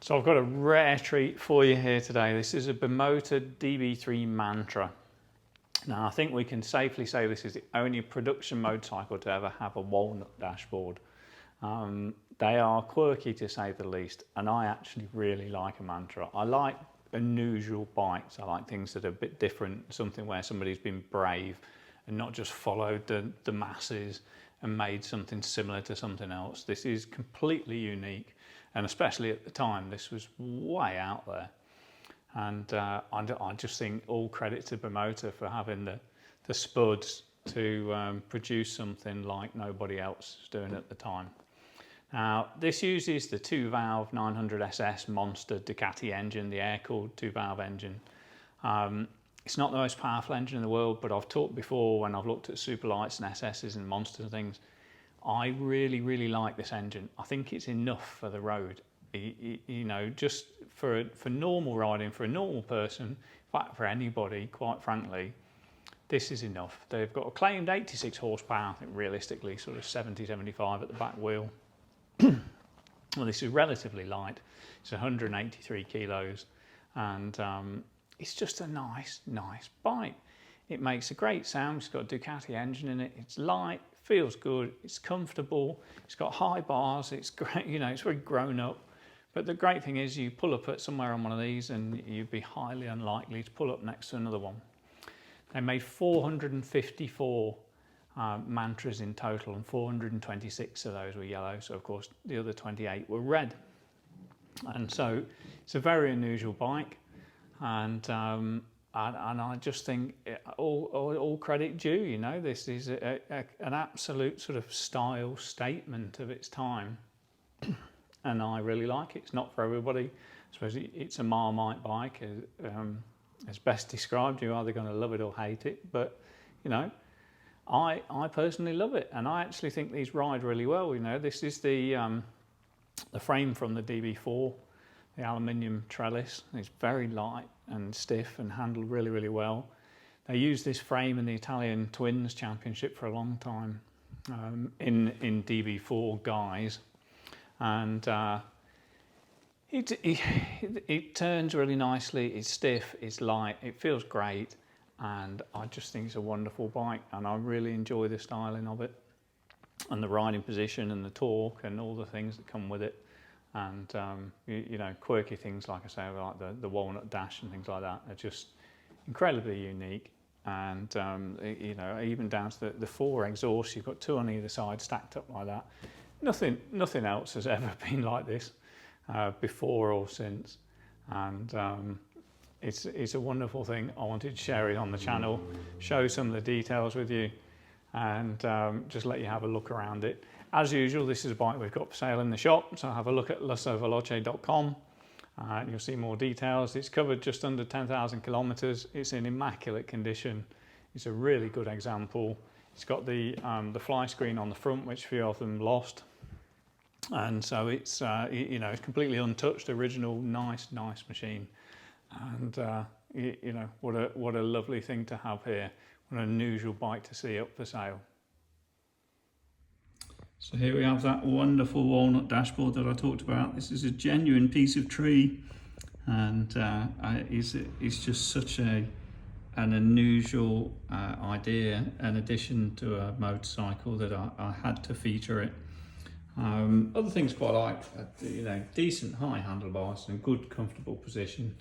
So I've got a rare treat for you here today. This is a Bimota DB3 Mantra. Now I think we can safely say this is the only production motorcycle to ever have a walnut dashboard. They are quirky to say the least, and I actually really like a Mantra. I like unusual bikes. I like things that are a bit different, something where somebody's been brave and not just followed the masses and made something similar to something else. This is completely unique, and especially at the time, this was way out there. And I just think all credit to Bimota for having the spuds to produce something like nobody else was doing at the time. Now, this uses the 2-valve 900SS monster Ducati engine, the air-cooled 2-valve engine. It's not the most powerful engine in the world, but I've talked before when I've looked at Superlights and SSs and monsters and things. I really, really like this engine. I think it's enough for the road. You know, just for normal riding, for a normal person, in fact for anybody, quite frankly, this is enough. They've got a claimed 86 horsepower, I think realistically sort of 70, 75 at the back wheel. Well, this is relatively light. It's 183 kilos, and it's just a nice bike. It makes a great sound. It's got a Ducati engine in it. It's light, feels good, it's comfortable, it's got high bars, it's great, you know, it's very grown up. But the great thing is you pull up at somewhere on one of these and you'd be highly unlikely to pull up next to another one. They made 454 Mantras in total, and 426 of those were yellow, so of course the other 28 were red. And so it's a very unusual bike, and I just think all credit due. You know, this is an absolute sort of style statement of its time, and I really like it. It's not for everybody. I suppose it's a Marmite bike, as best described. You're either going to love it or hate it, but you know, I personally love it, and I actually think these ride really well. You know, this is the frame from the DB4, the aluminium trellis. It's very light and stiff and handled really, really well. They used this frame in the Italian Twins Championship for a long time in DB4 guise, and it turns really nicely. It's stiff, it's light, it feels great, and I just think it's a wonderful bike, and I really enjoy the styling of it and the riding position and the torque and all the things that come with it. And you know, quirky things like I say, like the walnut dash and things like that, are just incredibly unique. And you know, even down to the 4 exhausts, you've got 2 on either side stacked up like that. Nothing else has ever been like this before or since, and it's a wonderful thing. I wanted to share it on the channel, show some of the details with you, and just let you have a look around it. As usual, this is a bike we've got for sale in the shop, so have a look at lussoveloce.com and you'll see more details. It's covered just under 10,000 kilometers. It's in immaculate condition. It's a really good example. It's got the fly screen on the front, which few of them lost, and so it's you know, it's completely untouched, original, nice machine. And you know, what a lovely thing to have here. What an unusual bike to see up for sale. So here we have that wonderful walnut dashboard that I talked about. This is a genuine piece of tree, and it's just such an unusual idea, an addition to a motorcycle, that I had to feature it. Other things quite like, you know, decent high handlebars and good comfortable position,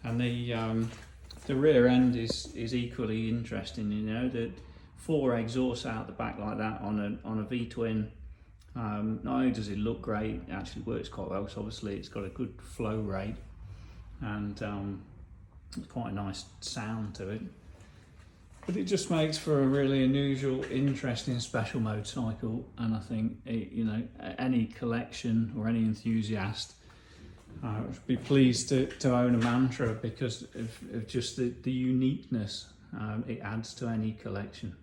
and the rear end is equally interesting. You know, the 4 exhausts out the back like that on a V-twin. Not only does it look great, it actually works quite well, because obviously it's got a good flow rate, and it's quite a nice sound to it. But it just makes for a really unusual, interesting, special motorcycle, and I think you know, any collection or any enthusiast would be pleased to own a Mantra, because of just the uniqueness it adds to any collection.